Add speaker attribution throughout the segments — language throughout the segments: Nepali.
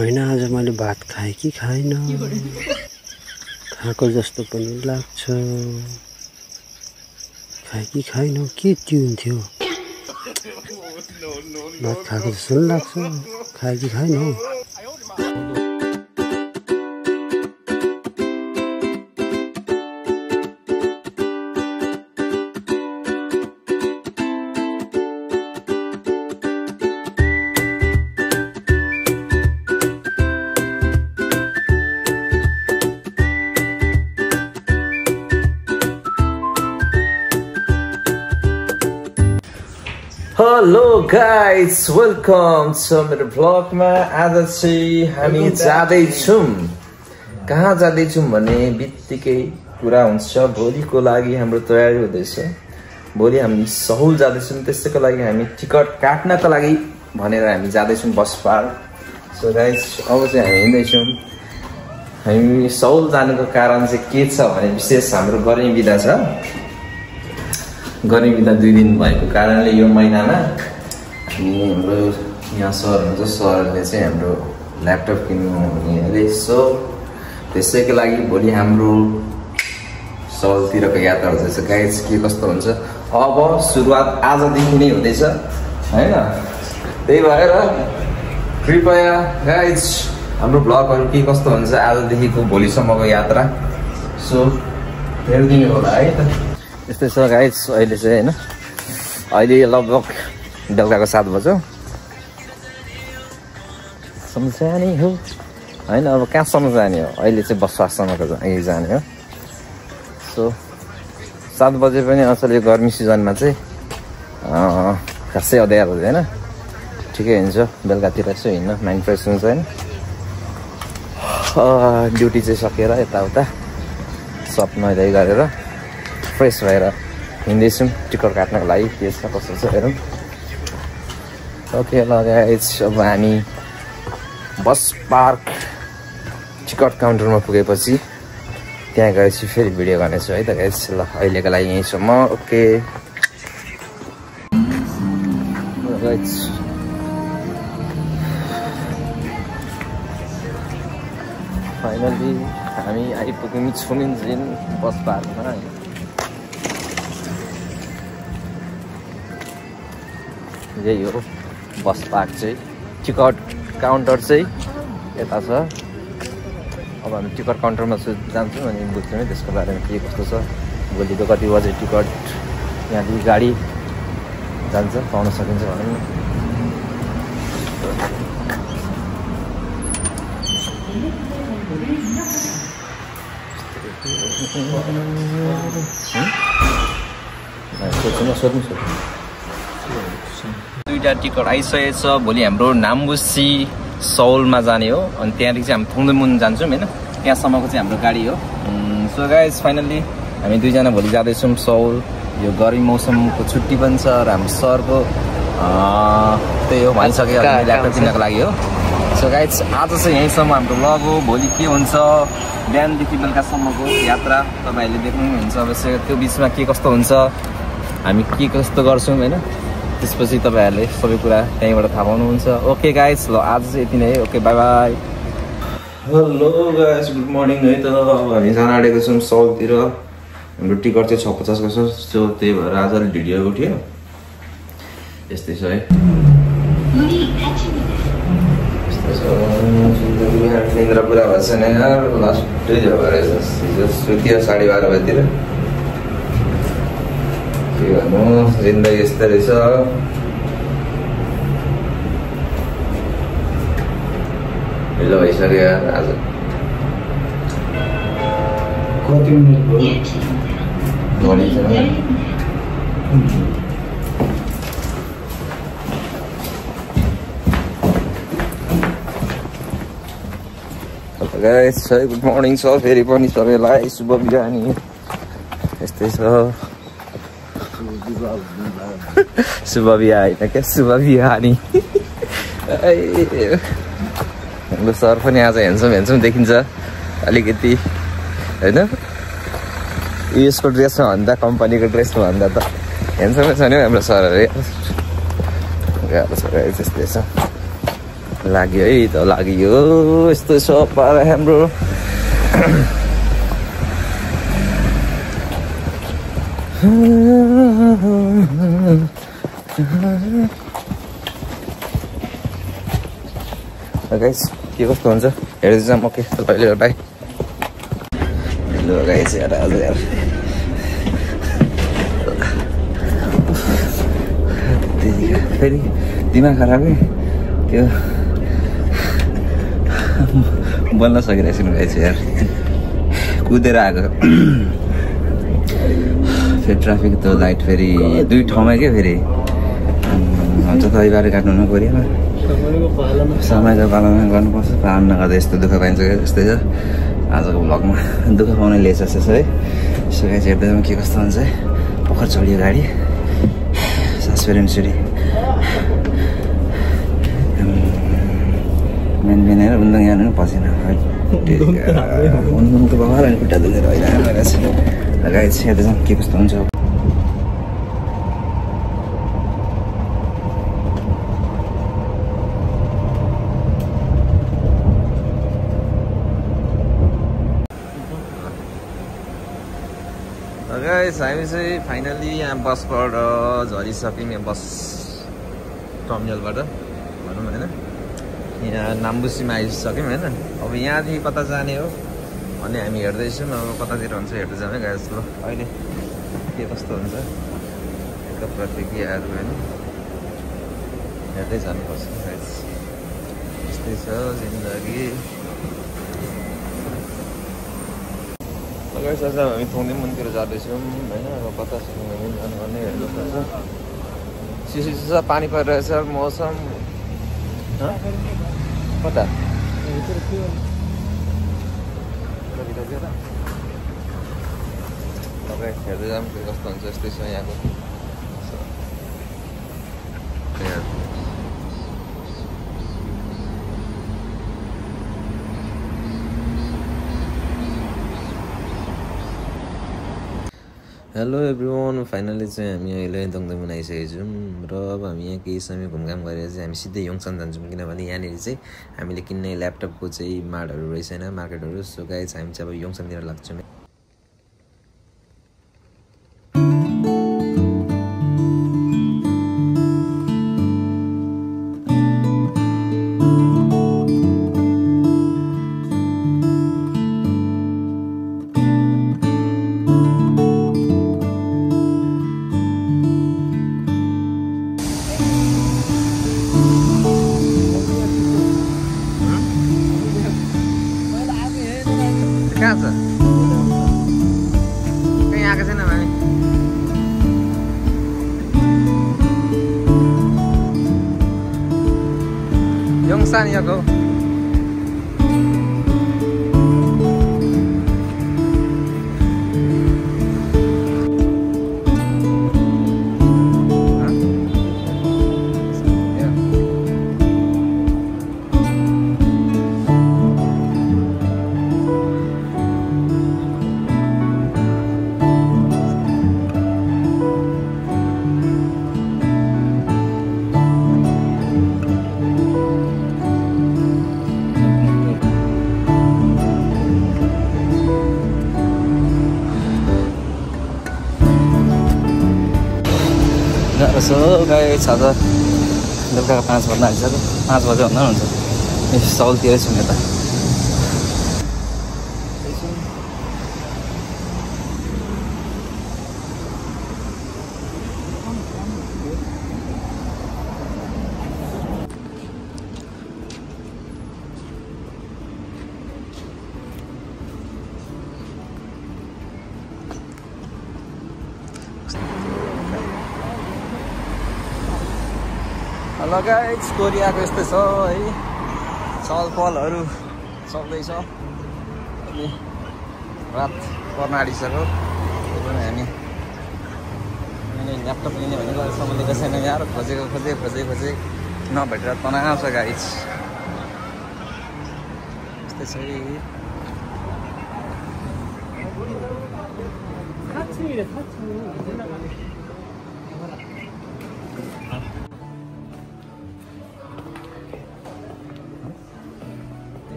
Speaker 1: हैन आज मैले भात खाएँ कि खाइन खाएको जस्तो पनि लाग्छ खाएँ कि खाइन के ट्युन थियो भात खाएको जस्तो पनि लाग्छ खाएँ कि खाइन हौ
Speaker 2: हेलो गाइस वेलकम छ मेरो ब्लगमा। आज चाहिँ हामी जाँदैछौँ कहाँ जाँदैछौँ भने बित्तिकै कुरा हुन्छ। भोलिको लागि हाम्रो तयारी हुँदैछ। भोलि हामी सहुल जाँदैछौँ, त्यसैको लागि हामी टिकट काट्नको लागि भनेर हामी जाँदैछौँ बस पार्क। सो गाइस अब चाहिँ हामी हिँड्दैछौँ। हामी सहुल जानुको कारण चाहिँ के छ भने विशेष हाम्रो गर्मी बिदा छ। गर्मी बिदा 2 दिन भएको कारणले यो महिनामा हाम्रो यहाँ सर हुन्छ, सरले चाहिँ हाम्रो ल्यापटप किन्नु हुने अरे। सो त्यसैको लागि भोलि हाम्रो सहुलतिरको यात्रा हुँदैछ। गाइस के कस्तो हुन्छ अब सुरुवात आजदेखि नै हुँदैछ हैन। त्यही भएर कृपया गाइस हाम्रो ब्लगहरू के कस्तो हुन्छ आजदेखिको भोलिसम्मको यात्रा सो हेरिदिनु होला है त। यस्तै छ गाइस अहिले चाहिँ हैन। अहिले लगभग बेलुकाको 7 बज्यो। सम्झानी हो हैन। अब कहाँसम्म जाने हो अहिले चाहिँ बसपाससम्मको जाने हो। सो 7 बजे पनि असल यो गर्मी सिजनमा चाहिँ खासै अँध्यारो हुँदैन, ठिकै हुन्छ। बेलुकातिर चाहिँ हिँड्न माइन्ड फ्रेस हुन्छ हैन। ड्युटी चाहिँ सकेर यताउता सब नुहाइ गरेर फ्रेस भएर हिँड्दैछौँ टिकट काट्नको लागि। के छ कस्तो छ हेरौँ। ओके ल गाइस अब हामी बस पार्क टिकट काउन्टरमा पुगेपछि त्यहाँ गएपछि फेरि भिडियो गर्नेछु है त गाइस। ल अहिलेको लागि यहीँसम्म ओके गाइस। फाइनली हामी आइपुग्यौँ छुमिन्जिन बस पार्कमा। यही हो बस पार्क चाहिँ। टिकट काउन्टर चाहिँ यता छ। अब हामी टिकट काउन्टरमा जान्छौँ अनि बुझ्छौँ है त्यसको बारेमा के कस्तो छ। भोलिको कति बजे टिकट यहाँदेखि गाडी जान्छ पाउन सकिन्छ भनौँ न। सोध्नु दुईवटा टिकट आइसकेको छ। भोलि हाम्रो नाम्बुसी सहुलमा जाने हो अनि त्यहाँदेखि चाहिँ हामी थुङदुमुन जान्छौँ होइन। त्यहाँसम्मको चाहिँ हाम्रो गाडी हो। सो गाइस फाइनल्ली हामी दुईजना भोलि जाँदैछौँ सहुल। यो गर्मी मौसमको छुट्टी पनि छ र हाम्रो सरको त्यही हो भनिसक्यो ल्यापटप किन्नको लागि हो। सो गाइस आज चाहिँ यहीँसम्म हाम्रो ब्लग हो। भोलि के हुन्छ बिहानदेखि बेलुकासम्मको यात्रा तपाईँहरूले देख्नुहुन्छ अवश्य। त्यो बिचमा के कस्तो हुन्छ हामी के कस्तो गर्छौँ होइन त्यसपछि तपाईँहरूले सबै कुरा त्यहीँबाट थाहा पाउनुहुन्छ। ओके गाइस ल आज चाहिँ यति नै है। Okay by by. Hello guys good morning है त। अब हामी जान आँटेको छौँ सहुलतिर। हाम्रो टिकट चाहिँ 650 को छ। सो त्यही भएर आज अलिक ढिलो उठ्यो। यस्तै छ है। निन्द्रा पुरा भएको छैन यार। लास्टै भएर सुत्यो 12:30 बजीतिर। के भन्नु जिन्दगी यस्तो रहेछ। ढिलो भइसक्यो यार आज। कति मिनट भयो? गाइस गुड मर्निङ छ फेरि पनि सबैलाई शुभ बिहानी। यस्तै छ शुभ बिहानी क्या शुभ बिहानी। हाम्रो सर पनि आज हेन्सम देखिन्छ अलिकति होइन। यसको ड्रेसमा भन्दा कम्पनीको ड्रेसमा भन्दा त हेन्समै छ नि हाम्रो सरहरू। गाह्रो छ यस्तै छ। लाग्यो है त लाग्यो यस्तो छ पारा हाम्रो गाइस के कस्तो हुन्छ हेर्दै जाम ओके ल बाई ल गाइस यार आज यार फेरि दिमाग खराब है त्यो बोल्न सकिरहेको छु गाइस यार कुदेर आएको फेरि ट्राफिक त लाइट फेरि दुई ठाउँमा के फेरि हुन्छ त बारे काट्नु नपऱ्यो समयको पालना गर्नुपर्छ पालन नगर्दा यस्तो दुःख पाइन्छ क्या जस्तै छ आजको भ्लगमा दुःख पाउने लेस जस्तो छ है सो गाइस हेर्दैमा के कस्तो हुन्छ है भर्खर चढ्यो गाडी सास फेरि मेन हेर उन्दङ यहाँ पसेन उन्दङको बगाएर अनि खुट्टा दुखेर भइरहेको रहेछ गाइस हेर्दैछौँ के कस्तो हुन्छ गाइस हामी चाहिँ फाइनली यहाँ बसबाट झरिसक्यौँ यहाँ बस टर्मिनलबाट भनौँ होइन यहाँ नाम्बुसीमा आइसक्यौँ होइन अब यहाँदेखि कता जाने हो अनि हामी हेर्दैछौँ अब कतातिर हुन्छ हेर्दै जाने गाइस ल अहिले के कस्तो हुन्छ यता प्रतिक्रियाहरू होइन हेर्दै जानुपर्छ गाइस यस्तै छ जिन्दगी गाइस आज हामी थोङ्देम मन्दिर जाँदैछौँ होइन अब कतासम्म जानुपर्ने हेर्नुपर्छ चिसो पानी परिरहेछ मौसम कता तपाईँ हेर्दै जाऊँ के कस्तो हुन्छ यस्तै छ यहाँको हेलो एभ्रिवान फाइनली चाहिँ हामी अहिले दङदममा आइसकेको छौँ र अब हामी यहाँ केही समय घुमघाम गरेर चाहिँ हामी सिधै योङसन जान्छौँ किनभने यहाँनिर चाहिँ हामीले किन्ने ल्यापटपको चाहिँ मार्टहरू रहेछ होइन मार्केटहरू सो गाइस हामी चाहिँ अब योङसनतिर लाग्छौँ कहाँ छ कहीँ आएको छैन हामी योङसान यहाँको यसो गाई छ त बेलुका 5 बज्न आइसक्यो 5 बजे भन्दा हुन्छ सौलतिरै छौँ यता हेलो गाइस कोरियाको यस्तो छ है चलपलहरू चल्दैछ अनि रात पर्न आँटिसक्यो हामी ल्यापटप लिने भनेको अहिलेसम्म लिएको छैन यार खोजे नभेटेर तनाव छ गाइस यस्तै छ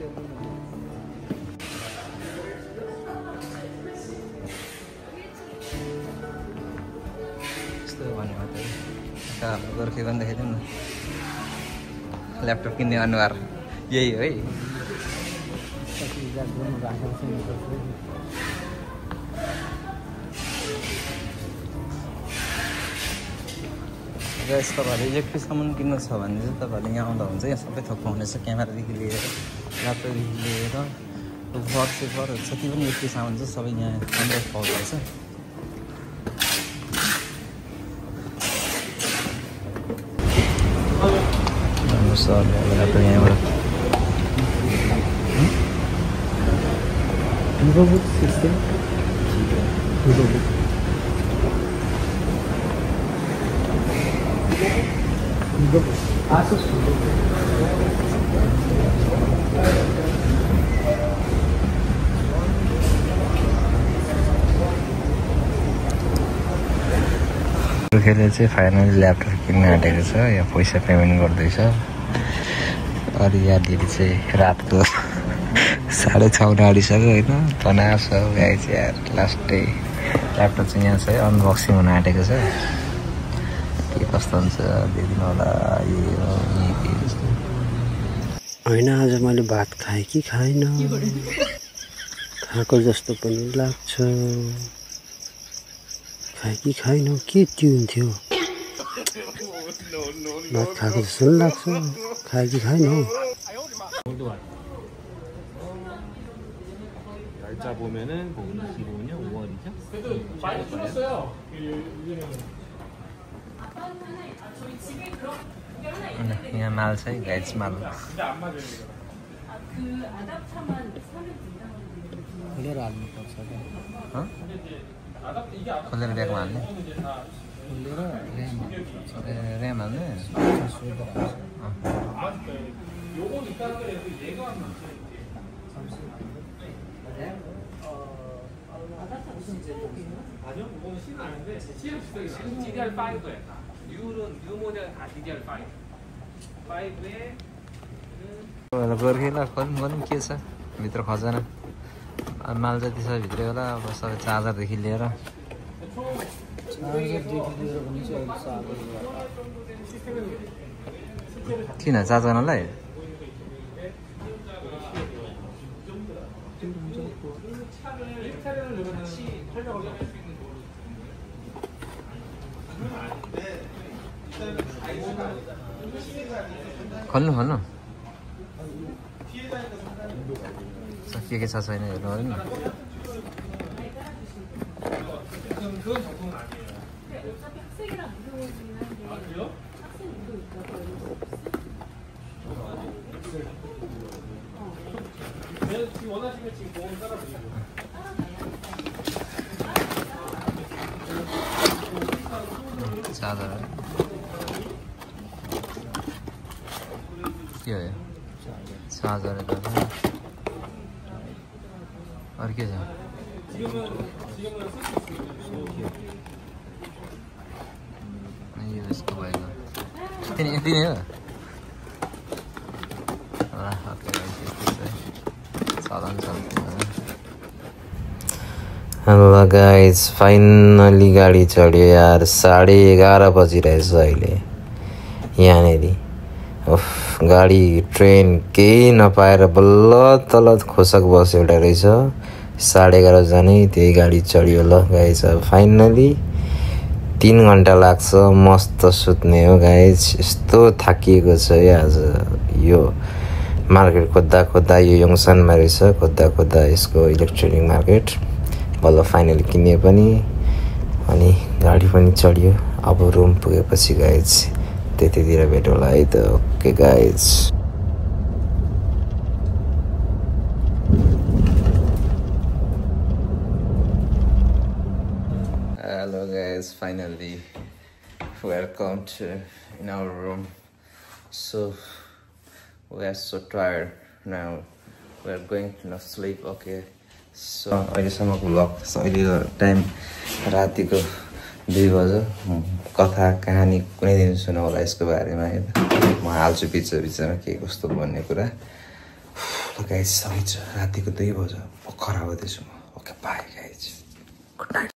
Speaker 2: यस्तो भन्नु त गोर्खे पनि देखाइदिउँ न ल्यापटप किन्ने अनुहार यही हो है गाइस तपाईँहरूले इलेक्ट्रिक सामान किन्नु छ भने चाहिँ तपाईँहरूले यहाँ आउँदा हुन्छ यहाँ सबै थोक पाउनेछ क्यामेरादेखि लिएर ल्यापटपदेखि लिएर वाट्सएपहरू जति पनि इलेक्ट्रिक सामान छ सबै यहाँ राम्रो पाउँदो गोर्खेले चाहिँ फाइनली ल्यापटप किन्न आँटेको छ यहाँ पैसा पेमेन्ट गर्दैछ अनि यहाँनिर चाहिँ रातको 6:30 आँटिसक्यो होइन तनाव छ गाइस यार लास्टै ल्यापटप चाहिँ यहाँ चाहिँ अनबक्सिङ हुन आँटेको छ के कस्तो हुन्छ देखिनु होला
Speaker 1: होइन आज मैले भात खाएँ कि खाएन खाएको जस्तो पनि लाग्छ खाएँ कि खाएन के ट्युन थियो भात खाएको जस्तो पनि लाग्छ खाएँ कि खाएन
Speaker 3: 날짜 보면은 오늘 기록은요 5월이죠.
Speaker 4: 많이 줄었어요.
Speaker 2: यहाँ माल छ है गाइस माल
Speaker 4: 근데 안 맞아요. 그 아답타만 사면
Speaker 1: खोलेर हाल्नु पर्छ
Speaker 2: खोलेर ब्यागमा हाल्ने ऱ्याम हाल्ने
Speaker 4: 요건 있다는 거 얘가 안 맞지. 아니요, 이거는 C는 아닌데 C는 DDR5에 뉴 모델 다 DDR5. 5에
Speaker 2: गोर्खेलाई खोल्नु के छ भित्र खजाना माल जति छ भित्रै होला अब सबै चार्जरदेखि लिएर किन चार्ज गर्नलाई खोल्नु खोल्नु के छ छैन हेर्नु अरे नि चार्जर के हो चार्जर अरू के छ यो यसको भएको यति नै हो हेलो गाइस फाइनली गाडी चढ्यो यार 11:30 बजिरहेछ अहिले यहाँनिर गाडी ट्रेन केही नपाएर बल्ल तल खोसक बस एउटा रहेछ 11:30 जाने त्यही गाडी चढ्यो ल गाइस अब फाइनली 3 घन्टा लाग्छ मस्त सुत्ने हो गाइस यस्तो थाकिएको छ आज यो मार्केट खोज्दा यो योङसनमा रहेछ खोज्दा यसको इलेक्ट्रोनिक मार्केट बल्ल फाइनली किन्यो पनि अनि गाडी पनि चढ्यो अब रुम पुगेपछि गाइस त्यतितिर भेटौँला है त okay guys hello guys finally welcome to in our room so we are so tired now we are going to sleep okay so अहिलेसम्मको भ्लग अहिलेको टाइम रातिको 2 बजे कथा कहानी कुनै दिन सुनाउला यसको बारेमा है म हाल्छु बिचमा के कस्तो भन्ने कुरा ल गाइज सही छ रातिको 2 बजे भर्खर आउँदैछु म okay by guys good night